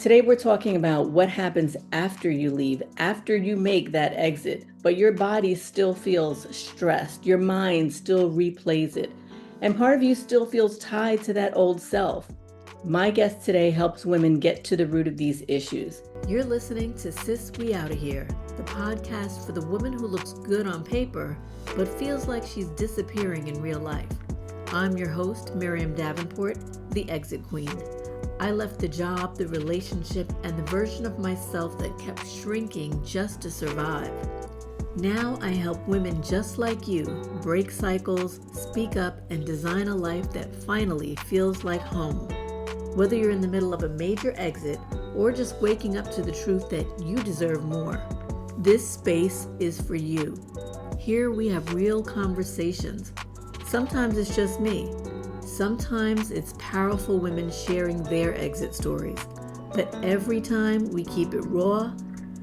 Today, we're talking about what happens after you leave, after you make that exit, but your body still feels stressed, your mind still replays it, and part of you still feels tied to that old self. My guest today helps women get to the root of these issues. You're listening to Sis We Outta Here, the podcast for the woman who looks good on paper, but feels like she's disappearing in real life. I'm your host, Miriam Davenport, the Exit Queen. I left the job, the relationship, and the version of myself that kept shrinking just to survive. Now I help women just like you break cycles, speak up, and design a life that finally feels like home. Whether you're in the middle of a major exit or just waking up to the truth that you deserve more, this space is for you. Here we have real conversations. Sometimes it's just me. Sometimes it's powerful women sharing their exit stories, but every time we keep it raw,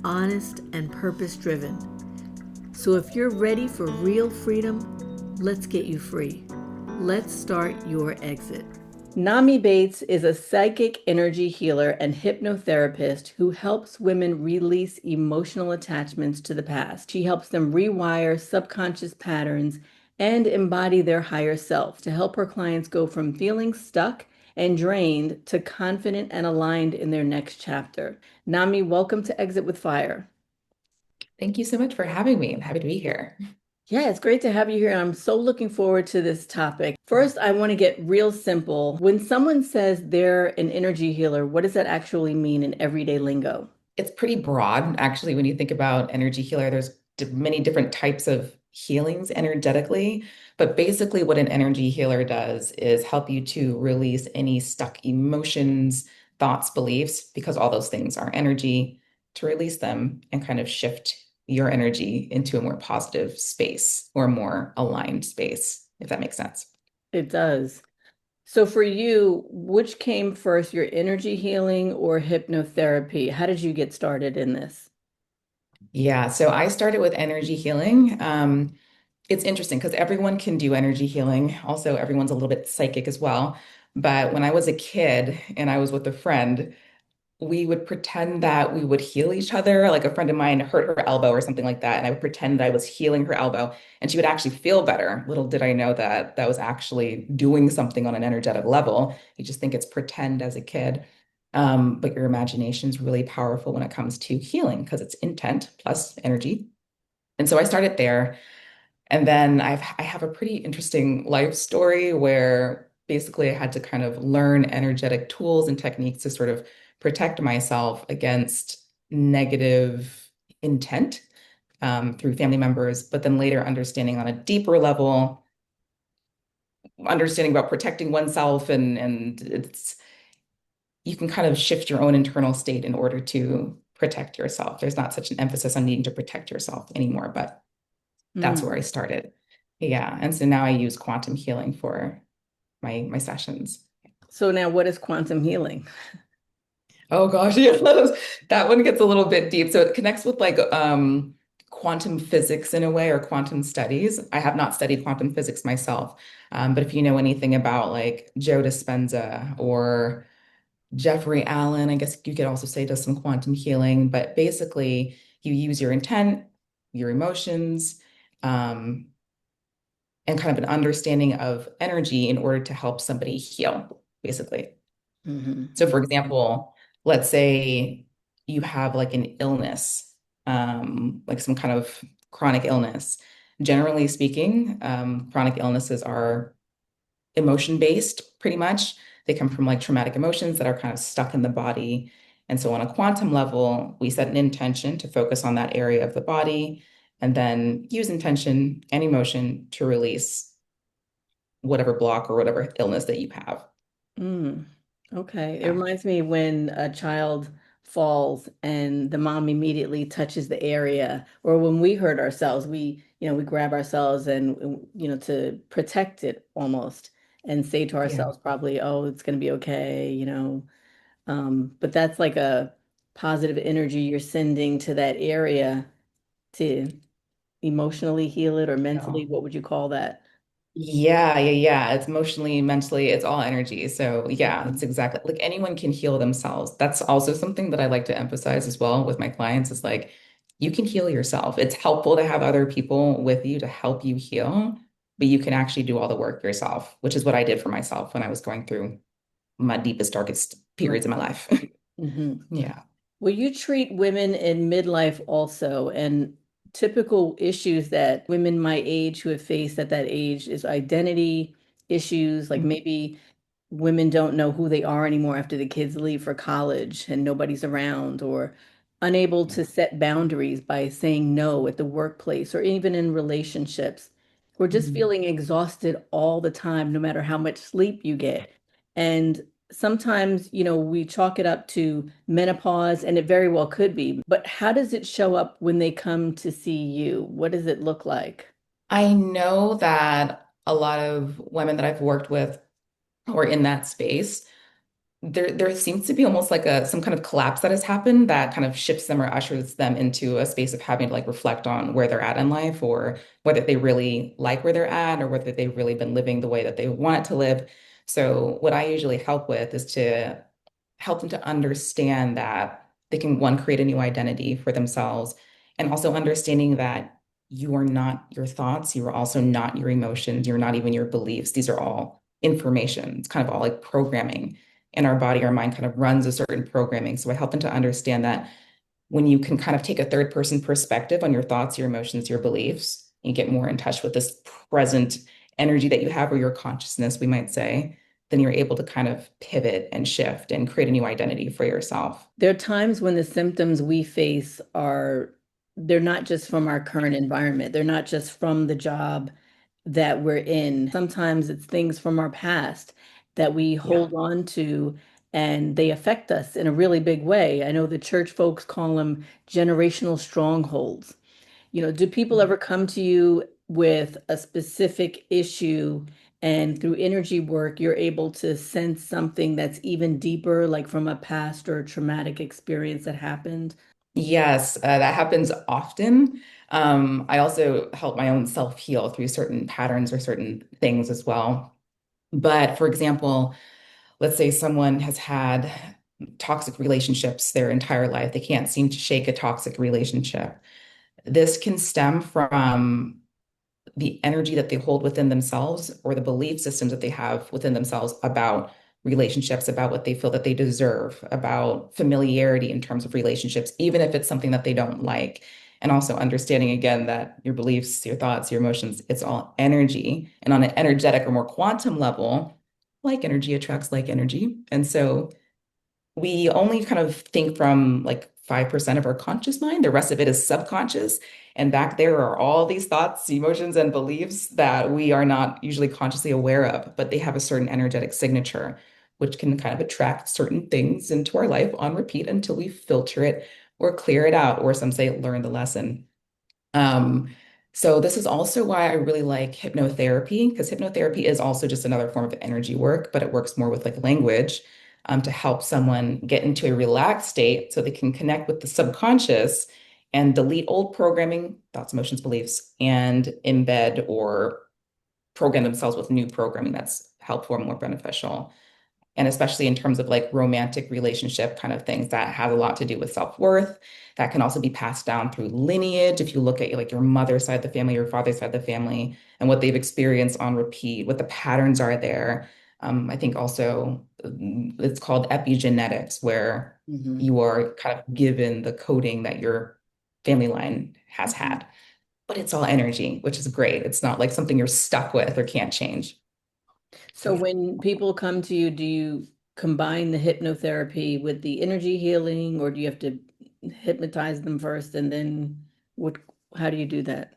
honest, and purpose-driven. So if you're ready for real freedom, let's get you free. Let's start your exit. Nami Bates is a psychic energy healer and hypnotherapist who helps women release emotional attachments to the past. She helps them rewire subconscious patterns and embody their higher self to help her clients go from feeling stuck and drained to confident and aligned in their next chapter. Nami, welcome to Exit with Fire. Thank you so much for having me. I'm happy to be here. Yeah, it's great to have you here. I'm so looking forward to this topic. First, I want to get real simple. When someone says they're an energy healer, what does that actually mean in everyday lingo? It's pretty broad, actually, when you think about energy healer, there's many different types of healings energetically. But basically, what an energy healer does is help you to release any stuck emotions, thoughts, beliefs, because all those things are energy, to release them and kind of shift your energy into a more positive space or more aligned space, if that makes sense. It does. So for you, which came first, your energy healing or hypnotherapy? How did you get started in this? Yeah, so I started with energy healing. It's interesting because everyone can do energy healing. Also, everyone's a little bit psychic as well. But when I was a kid and I was with a friend, we would pretend that we would heal each other. Like a friend of mine hurt her elbow or something like that. And I would pretend that I was healing her elbow and she would actually feel better. Little did I know that that was actually doing something on an energetic level. You just think it's pretend as a kid. But your imagination is really powerful when it comes to healing because it's intent plus energy. And so I started there. And then I have a pretty interesting life story where basically I had to kind of learn energetic tools and techniques to sort of protect myself against negative intent through family members, but then later understanding on a deeper level, understanding about protecting oneself and it's you can kind of shift your own internal state in order to protect yourself. There's not such an emphasis on needing to protect yourself anymore, but that's where I Mm. started. Yeah. And so now I use quantum healing for my sessions. So now what is quantum healing? Oh gosh, yeah, that one gets a little bit deep. So it connects with like quantum physics in a way or quantum studies. I have not studied quantum physics myself. But if you know anything about like Joe Dispenza or Jeffrey Allen, I guess you could also say does some quantum healing, but basically you use your intent, your emotions, um, and kind of an understanding of energy in order to help somebody heal, basically. So, Mhm. for example, let's say you have like an illness, like some kind of chronic illness. Generally speaking, chronic illnesses are emotion based, pretty much. They come from like traumatic emotions that are kind of stuck in the body. And so, on a quantum level, we set an intention to focus on that area of the body and then use intention and emotion to release whatever block or whatever illness that you have. Mm. Okay. It Yeah. reminds me when a child falls and the mom immediately touches the area, or when we hurt ourselves, we grab ourselves and, to protect it almost and say to Yeah. ourselves probably, oh, it's going to be okay. But that's like a positive energy you're sending to that area to emotionally heal it or mentally. No. What would you call that? Yeah. It's emotionally, mentally, it's all energy. So yeah, it's exactly like anyone can heal themselves. That's also something that I like to emphasize as well with my clients is like you can heal yourself. It's helpful to have other people with you to help you heal, but you can actually do all the work yourself, which is what I did for myself when I was going through my deepest, darkest Right. periods of my life. Hmm. Yeah. Well, you treat women in midlife also, and typical issues that women my age who have faced at that age is identity issues, like maybe women don't know who they are anymore after the kids leave for college and nobody's around, or unable Yeah. to set boundaries by saying no at the workplace or even in relationships, or just Mhm. feeling exhausted all the time, no matter how much sleep you get. And sometimes, we chalk it up to menopause, and it very well could be. But how does it show up when they come to see you? What does it look like? I know that a lot of women that I've worked with who are in that space, there seems to be almost like a some kind of collapse that has happened that kind of shifts them or ushers them into a space of having to like reflect on where they're at in life or whether they really like where they're at or whether they've really been living the way that they want it to live. So what I usually help with is to help them to understand that they can, one, create a new identity for themselves, and also understanding that you are not your thoughts, you are also not your emotions, you're not even your beliefs. These are all information. It's kind of all like programming. In our body, our mind kind of runs a certain programming. So I help them to understand that when you can kind of take a third person perspective on your thoughts, your emotions, your beliefs, you get more in touch with this present energy that you have or your consciousness, we might say, then you're able to kind of pivot and shift and create a new identity for yourself. There are times when the symptoms we face they're not just from our current environment. They're not just from the job that we're in. Sometimes it's things from our past that we Yeah. hold on to, and they affect us in a really big way. I know the church folks call them generational strongholds. Do people ever come to you with a specific issue, and through energy work, you're able to sense something that's even deeper, like from a past or a traumatic experience that happened? Yes, that happens often. I also help my own self heal through certain patterns or certain things as well. But for example, let's say someone has had toxic relationships their entire life. They can't seem to shake a toxic relationship. This can stem from the energy that they hold within themselves or the belief systems that they have within themselves about relationships, about what they feel that they deserve, about familiarity in terms of relationships, even if it's something that they don't like. And also understanding again that your beliefs, your thoughts, your emotions, it's all energy. And on an energetic or more quantum level, like energy attracts like energy. And so we only kind of think from like 5% of our conscious mind. The rest of it is subconscious. And back there are all these thoughts, emotions, and beliefs that we are not usually consciously aware of, but they have a certain energetic signature, which can kind of attract certain things into our life on repeat until we filter it or clear it out, or some say learn the lesson. Um, so this is also why I really like hypnotherapy, because hypnotherapy is also just another form of energy work, but it works more with like language, to help someone get into a relaxed state so they can connect with the subconscious and delete old programming, thoughts, emotions, beliefs, and embed or program themselves with new programming that's helpful or more beneficial. And especially in terms of like romantic relationship kind of things that has a lot to do with self-worth. That can also be passed down through lineage. If you look at like your mother's side of the family, your father's side of the family, and what they've experienced on repeat, what the patterns are there. I think also it's called epigenetics, where Hmm. you are kind of given the coding that your family line has had. But it's all energy, which is great. It's not like something you're stuck with or can't change. So So yeah. when people come to you, do you combine the hypnotherapy with the energy healing, or do you have to hypnotize them first and then what, how do you do that?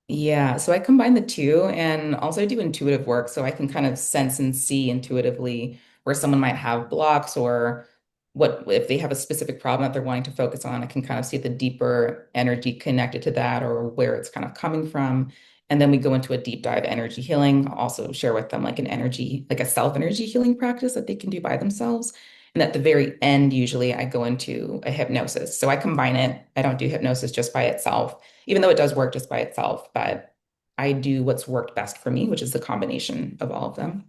Yeah, so I combine the two and also do intuitive work so I can kind of sense and see intuitively where someone might have blocks or what if they have a specific problem that they're wanting to focus on. I can kind of see the deeper energy connected to that or where it's kind of coming from. And then we go into a deep dive energy healing. I'll also share with them like an energy, like a self energy healing practice that they can do by themselves. And at the very end, usually I go into a hypnosis. So I combine it. I don't do hypnosis just by itself even though it does work just by itself, but I do what's worked best for me, which is the combination of all of them.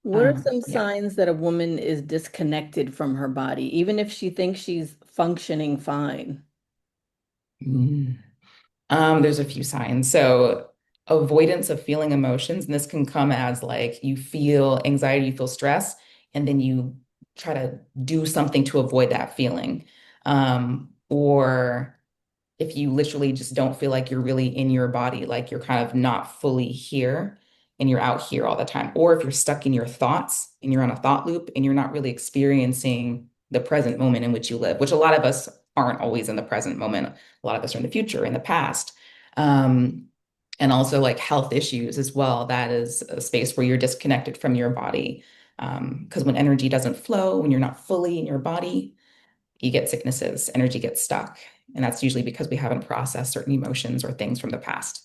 What are some Yeah. signs that a woman is disconnected from her body, even if she thinks she's functioning fine? Mm. There's a few signs. So avoidance of feeling emotions, and this can come as like you feel anxiety, you feel stress, and then you try to do something to avoid that feeling. Or if you literally just don't feel like you're really in your body, like you're kind of not fully here and you're out here all the time. Or if you're stuck in your thoughts and you're on a thought loop and you're not really experiencing the present moment in which you live, which a lot of us aren't always in the present moment. A lot of us are in the future, in the past. Um, and also like health issues as well. That is a space where you're disconnected from your body. Because when energy doesn't flow, when you're not fully in your body, you get sicknesses, energy gets stuck. And that's usually because we haven't processed certain emotions or things from the past.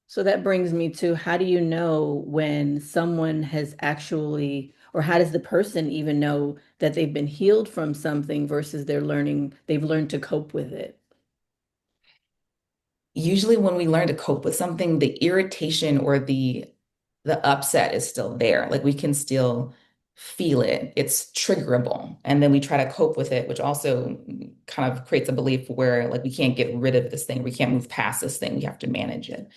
So that brings me to how do you know when someone has actually, or how does the person even know that they've been healed from something versus they've learned to cope with it? Usually when we learn to cope with something, the irritation or the upset is still there. Like we can still feel it. It's triggerable. And then we try to cope with it, which also kind of creates a belief where like we can't get rid of this thing. We can't move past this thing. We have to manage it.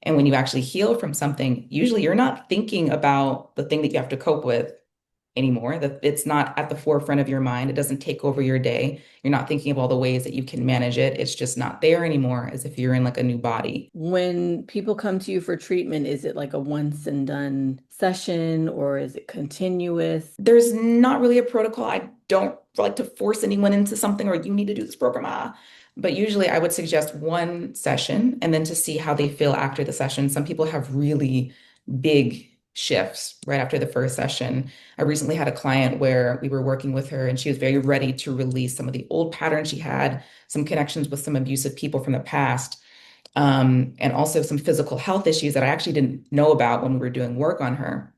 And when you actually heal from something, usually you're not thinking about the thing that you have to cope with anymore. That it's not at the forefront of your mind. It doesn't take over your day. You're not thinking of all the ways that you can manage it. It's just not there anymore, as if you're in like a new body. When people come to you for treatment, is it like a once and done session or is it continuous? There's not really a protocol. I don't like to force anyone into something or you need to do this program. But usually I would suggest one session and then to see how they feel after the session. Some people have really big shifts right after the first session. I recently had a client where we were working with her and she was very ready to release some of the old patterns she had, some connections with some abusive people from the past, and also some physical health issues that I actually didn't know about when we were doing work on her.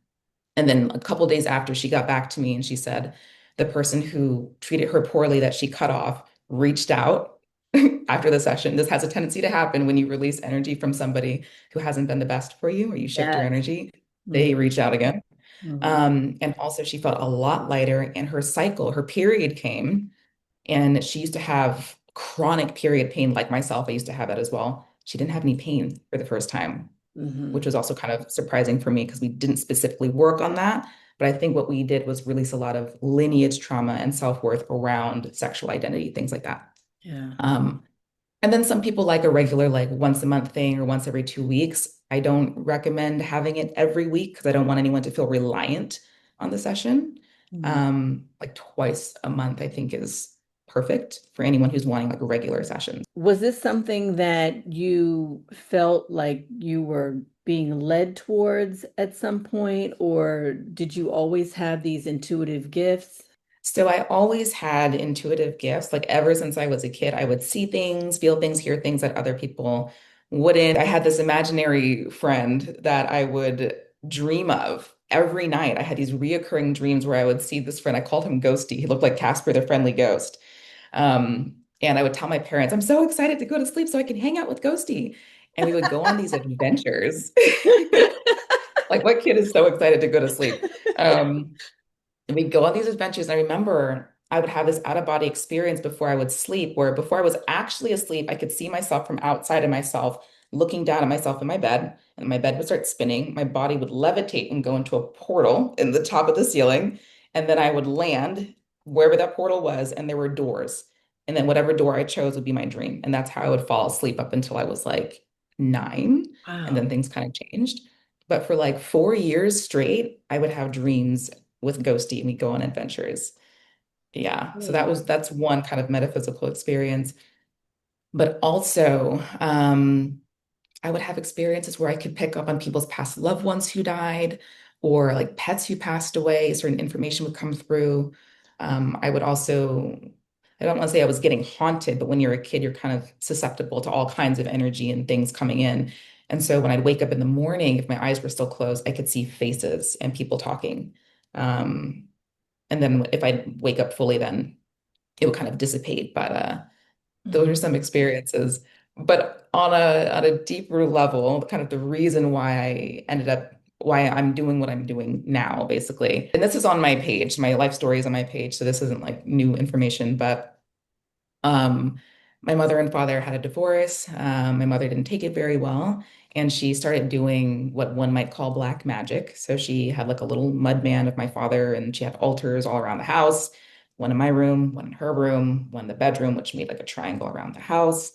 And then a couple days after, she got back to me and she said the person who treated her poorly that she cut off reached out after the session. This has a tendency to happen when you release energy from somebody who hasn't been the best for you or you shift your Yes. energy. Mhm, They reach out again. mhm. And also, she felt a lot lighter, and her cycle, her period came, and she used to have chronic period pain, like myself. I used to have that as well. She didn't have any pain for the first time, which Mhm. was also kind of surprising for me because we didn't specifically work on that. But I think what we did was release a lot of lineage trauma and self-worth around sexual identity, things like that. Yeah. Um, and then some people like a regular, like once a month thing or once every 2 weeks. I don't recommend having it every week because I don't want anyone to feel reliant on the session. Mhm. Like twice a month, I think is perfect for anyone who's wanting like a regular session. Was this something that you felt like you were being led towards at some point, or did you always have these intuitive gifts? So I always had intuitive gifts. Like ever since I was a kid, I would see things, feel things, hear things that other people wouldn't. I had this imaginary friend that I would dream of every night. I had these reoccurring dreams where I would see this friend. I called him Ghosty. He looked like Casper the Friendly Ghost. And I would tell my parents, I'm so excited to go to sleep so I can hang out with Ghosty. And we would go on these adventures. Like, what kid is so excited to go to sleep? Um, and we'd go on these adventures. And I remember I would have this out of body experience before I would sleep, where before I was actually asleep, I could see myself from outside of myself, looking down at myself in my bed. And my bed would start spinning. My body would levitate and go into a portal in the top of the ceiling. And then I would land wherever that portal was, and there were doors. And then whatever door I chose would be my dream. And that's how I would fall asleep up until I was like 9. And Wow. then things kind of changed. But for like 4 years straight, I would have dreams with Ghosty and we go on adventures. Yeah. So Really? that's one kind of metaphysical experience. But also, I would have experiences where I could pick up on people's past loved ones who died or like pets who passed away. Certain information would come through. I would also, I don't want to say I was getting haunted, but when you're a kid, you're kind of susceptible to all kinds of energy and things coming in. And so when I'd wake up in the morning, if my eyes were still closed, I could see faces and people talking. Um, and then if I wake up fully, then it would kind of dissipate. But those Mhm. are some experiences but on a deeper level, kind of the reason why I'm doing what I'm doing now, basically. And this is on my page. My life story is on my page, so this isn't like new information, but um, my mother and father had a divorce. My mother didn't take it very well, and she started doing what one might call black magic. So she had like a little mud man of my father, and she had altars all around the house, one in my room, one in her room, one in the bedroom, which made like a triangle around the house.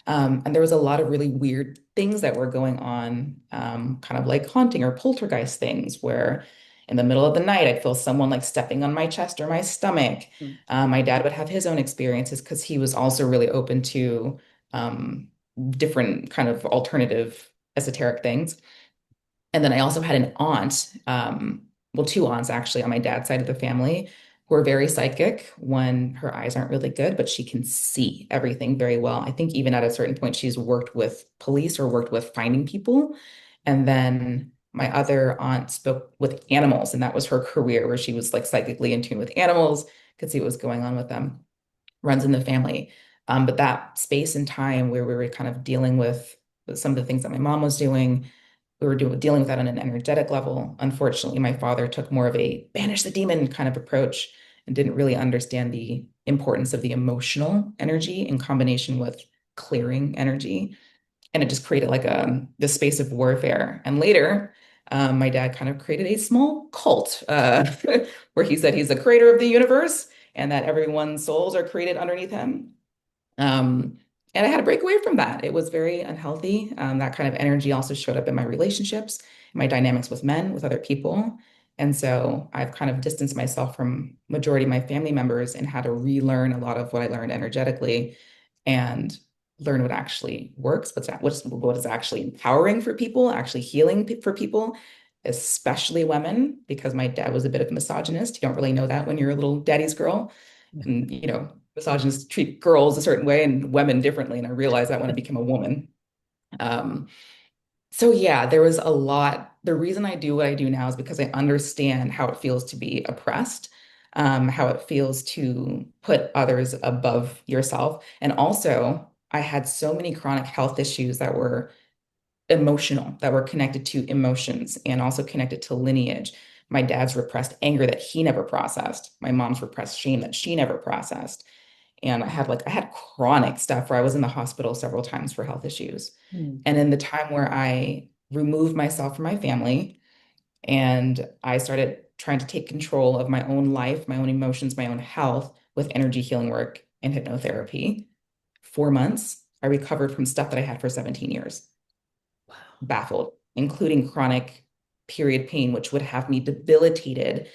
And there was a lot of really weird things that were going on, kind of like haunting or poltergeist things, where in the middle of the night, I'd feel someone like stepping on my chest or my stomach. Mm. My dad would have his own experiences because he was also really open to um, different kind of alternative esoteric things. And then I also had an aunt, well, two aunts actually on my dad's side of the family who are very psychic when her eyes aren't really good, but she can see everything very well. I think even at a certain point, she's worked with police or worked with finding people. And then my other aunt spoke with animals, and that was her career, where she was like psychically in tune with animals, could see what was going on with them, runs in the family. But that space and time where we were kind of dealing with some of the things that my mom was doing, we were dealing with that on an energetic level. Unfortunately, my father took more of a banish the demon kind of approach and didn't really understand the importance of the emotional energy in combination with clearing energy. And it just created like this space of warfare. And later, my dad kind of created a small cult where he said he's the creator of the universe and that everyone's souls are created underneath him. Um, and I had to break away from that. It was very unhealthy. That kind of energy also showed up in my relationships, my dynamics with men, with other people. And so I've kind of distanced myself from majority of my family members and had to relearn a lot of what I learned energetically and learn what actually works, what is actually empowering for people, actually healing for people, especially women, because my dad was a bit of a misogynist. You don't really know that when you're a little daddy's girl. And, misogynists treat girls a certain way and women differently. And I realized that when I became a woman. Um, so yeah, there was a lot. The reason I do what I do now is because I understand how it feels to be oppressed, how it feels to put others above yourself. And also, I had so many chronic health issues that were emotional, that were connected to emotions and also connected to lineage. My dad's repressed anger that he never processed, my mom's repressed shame that she never processed. And I had chronic stuff where I was in the hospital several times for health issues. Mm. And in the time where I removed myself from my family and I started trying to take control of my own life, my own emotions, my own health with energy healing work and hypnotherapy, 4 months, I recovered from stuff that I had for 17 years, Wow. baffled, including chronic period pain, which would have me debilitated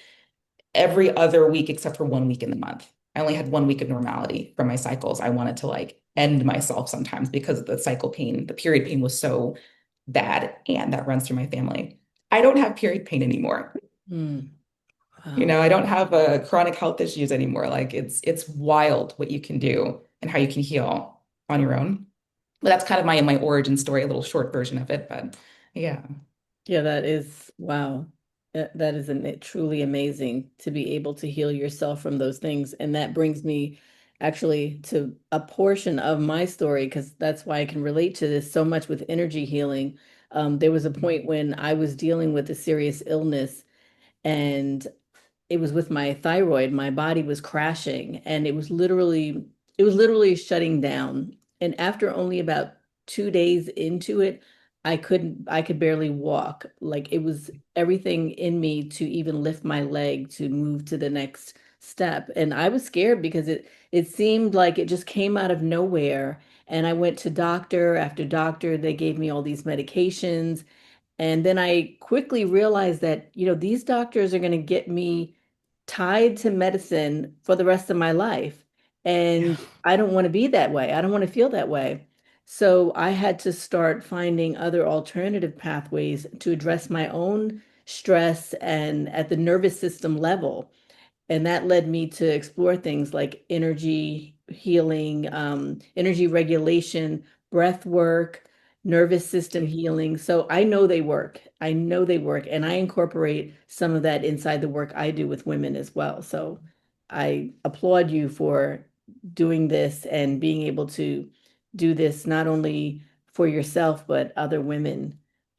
every other week except for 1 week in the month. I only had 1 week of normality from my cycles. I wanted to like end myself sometimes because of the cycle pain. The period pain was so bad, and that runs through my family. I don't have period pain anymore. Mm. Wow. I don't have chronic health issues anymore. Like it's wild what you can do and how you can heal on your own. But that's kind of my origin story, a little short version of it. But yeah. Yeah, that is wow. That is truly amazing to be able to heal yourself from those things. And that brings me actually to a portion of my story, because that's why I can relate to this so much with energy healing. There was a point when I was dealing with a serious illness, and it was with my thyroid. My body was crashing, and it was literally shutting down. And after only about 2 days into it, I could barely walk. Like, it was everything in me to even lift my leg to move to the next step. And I was scared because it seemed like it just came out of nowhere. And I went to doctor after doctor. They gave me all these medications. And then I quickly realized that, these doctors are going to get me tied to medicine for the rest of my life. Yeah. And I don't want to be that way. I don't want to feel that way. So I had to start finding other alternative pathways to address my own stress and at the nervous system level. And that led me to explore things like energy healing, energy regulation, breath work, nervous system healing. So I know they work. I know they work. And I incorporate some of that inside the work I do with women as well. So I applaud you for doing this and being able to do this not only for yourself, but other women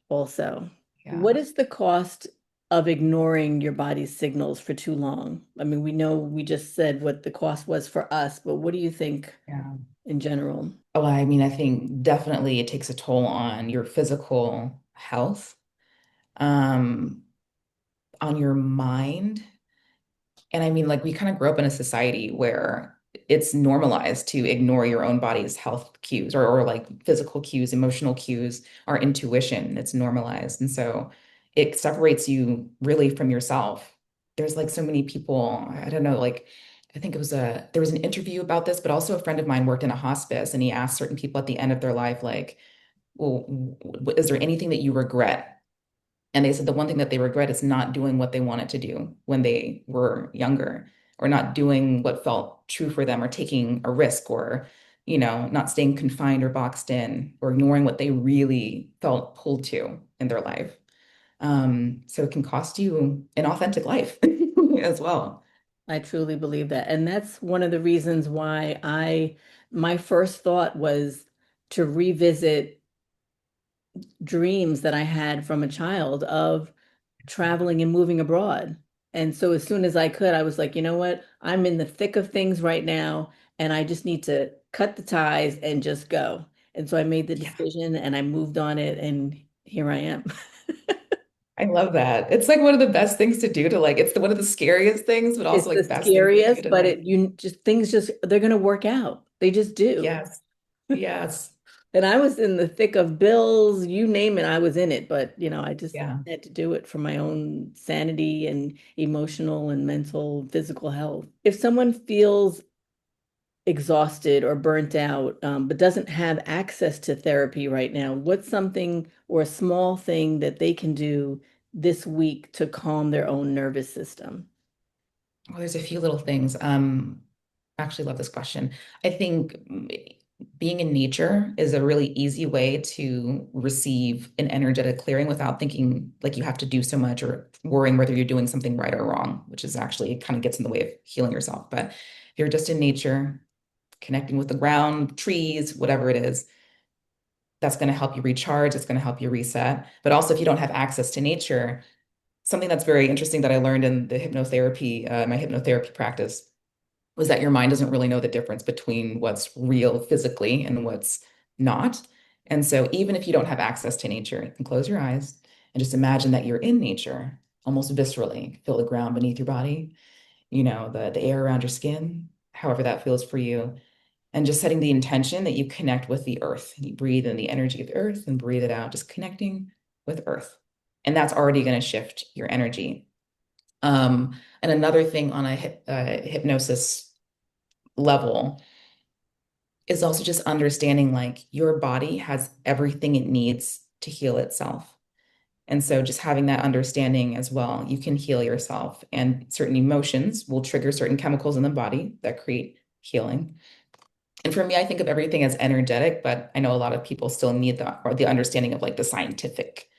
also. Yeah. What is the cost of ignoring your body's signals for too long? I mean, we know we just said what the cost was for us, but what do you think Yeah. in general? Oh, I mean, I think definitely it takes a toll on your physical health, um, on your mind. And I mean, like, we kind of grew up in a society where it's normalized to ignore your own body's health cues or like physical cues, emotional cues, our intuition. It's normalized. And so it separates you really from yourself. There's like so many people, I don't know, like, I think there was an interview about this, but also a friend of mine worked in a hospice and he asked certain people at the end of their life, like, well, is there anything that you regret? And they said the one thing that they regret is not doing what they wanted to do when they were younger, or not doing what felt true for them, or taking a risk, or, not staying confined or boxed in, or ignoring what they really felt pulled to in their life. So it can cost you an authentic life as well. I truly believe that. And that's one of the reasons why my first thought was to revisit dreams that I had from a child of traveling and moving abroad. And so as soon as I could, I was like, you know what? I'm in the thick of things right now, and I just need to cut the ties and just go. And so I made the Yeah, decision and I moved on it, and here I am. I love that. It's like one of the best things to do to like, it's one of the scariest things, but also It's the like best things to do scariest, to but like, it you just things just they're gonna work out. They just do. yes, yes, And I was in the thick of bills, you name it, I was in it. But I just yeah. had to do it for my own sanity and emotional and mental, physical health. If someone feels exhausted or burnt out, but doesn't have access to therapy right now, what's something or a small thing that they can do this week to calm their own nervous system? Well, there's a few little things. I actually love this question. I think being in nature is a really easy way to receive an energetic clearing without thinking like you have to do so much or worrying whether you're doing something right or wrong, which is actually kind of gets in the way of healing yourself. But if you're just in nature, connecting with the ground, trees, whatever it is, that's going to help you recharge. It's going to help you reset. But also, if you don't have access to nature, something that's very interesting that I learned in the hypnotherapy, my hypnotherapy practice, was that your mind doesn't really know the difference between what's real physically and what's not. And so even if you don't have access to nature, you can close your eyes and just imagine that you're in nature, almost viscerally. Feel the ground beneath your body, the air around your skin, however that feels for you. And just setting the intention that you connect with the earth. You breathe in the energy of the earth and breathe it out, just connecting with earth. And that's already going to shift your energy. And another thing on a hypnosis level is also just understanding like your body has everything it needs to heal itself. And so just having that understanding as well, you can heal yourself, and certain emotions will trigger certain chemicals in the body that create healing. And for me, I think of everything as energetic, but I know a lot of people still need the understanding of like the scientific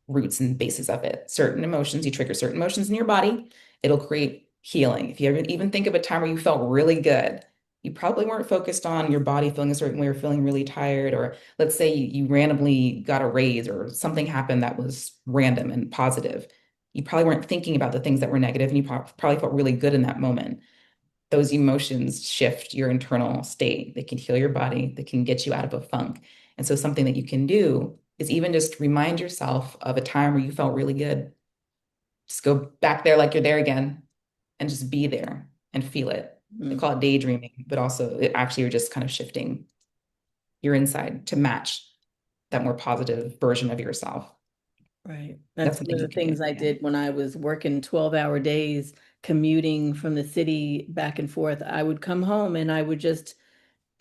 roots and bases of it. Certain emotions, you trigger certain emotions in your body, it'll create healing. If you ever even think of a time where you felt really good, you probably weren't focused on your body feeling a certain way or feeling really tired, or let's say you randomly got a raise or something happened that was random and positive. You probably weren't thinking about the things that were negative, and you probably felt really good in that moment. Those emotions shift your internal state. They can heal your body, they can get you out of a funk. And so, something that you can do is even just remind yourself of a time where you felt really good. Just go back there like you're there again and just be there and feel it. They Mm, call it daydreaming, but also it actually you're just kind of shifting your inside to match that more positive version of yourself. right. That's That's one something of you the can do. things I Yeah. did when I was working 12-hour days, commuting from the city back and forth. I would come home and I would just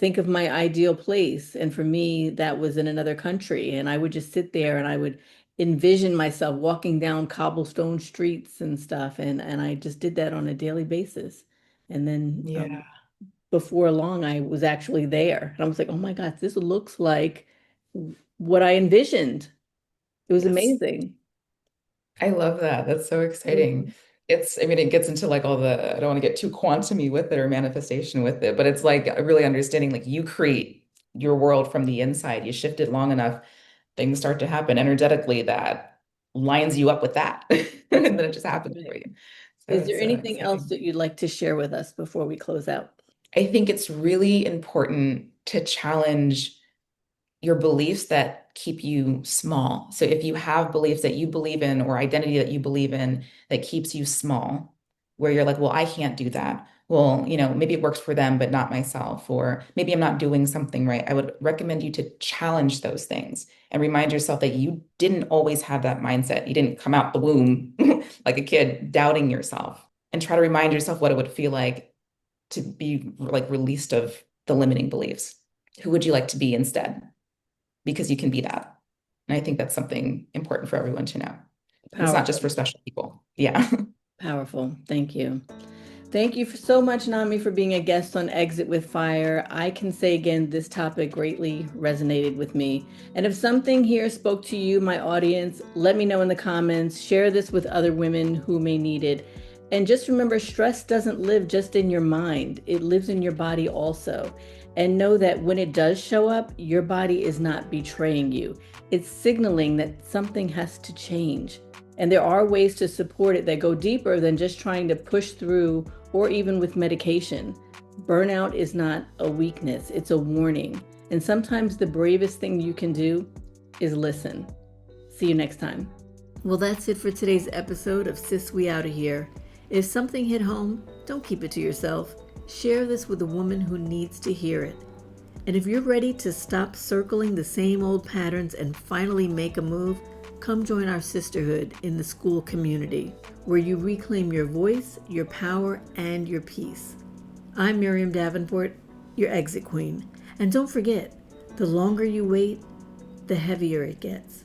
think of my ideal place. And for me, that was in another country. And I would just sit there and I would envision myself walking down cobblestone streets and stuff. And I just did that on a daily basis. And then Yeah. before long, I was actually there. And I was like, oh my God, this looks like what I envisioned. It was Yes. amazing. I love that. That's so exciting. Mhm. I mean, it gets into like all I don't want to get too quantum-y with it or manifestation with it, but it's like really understanding like you create. your world from the inside. You shift it long enough, things start to happen energetically that lines you up with that. And then it just happens for Right. you. So Is there it's anything else exciting. that you'd like to share with us before we close out? I think it's really important to challenge your beliefs that keep you small. So if you have beliefs that you believe in or identity that you believe in that keeps you small, where you're like, well, I can't do that. Well, maybe it works for them, but not myself, or maybe I'm not doing something right. I would recommend you to challenge those things and remind yourself that you didn't always have that mindset. You didn't come out the womb like a kid doubting yourself, and try to remind yourself what it would feel like to be like released of the limiting beliefs. Who would you like to be instead? Because you can be that. And I think that's something important for everyone to know. And it's not just Powerful. for special people. Yeah. Powerful. Thank you. Thank you so much, Nami, for being a guest on Exit with Fire. I can say again, this topic greatly resonated with me. And if something here spoke to you, my audience, let me know in the comments. Share this with other women who may need it. And just remember, stress doesn't live just in your mind, it lives in your body also. And know that when it does show up, your body is not betraying you. It's signaling that something has to change. And there are ways to support it that go deeper than just trying to push through or even with medication. Burnout is not a weakness, it's a warning. And sometimes the bravest thing you can do is listen. See you next time. Well, that's it for today's episode of Sis We Outta Here. If something hit home, don't keep it to yourself. Share this with a woman who needs to hear it. And if you're ready to stop circling the same old patterns and finally make a move, come join our sisterhood in the school community, where you reclaim your voice, your power, and your peace. I'm Miriam Davenport, your exit queen. And don't forget, the longer you wait, the heavier it gets.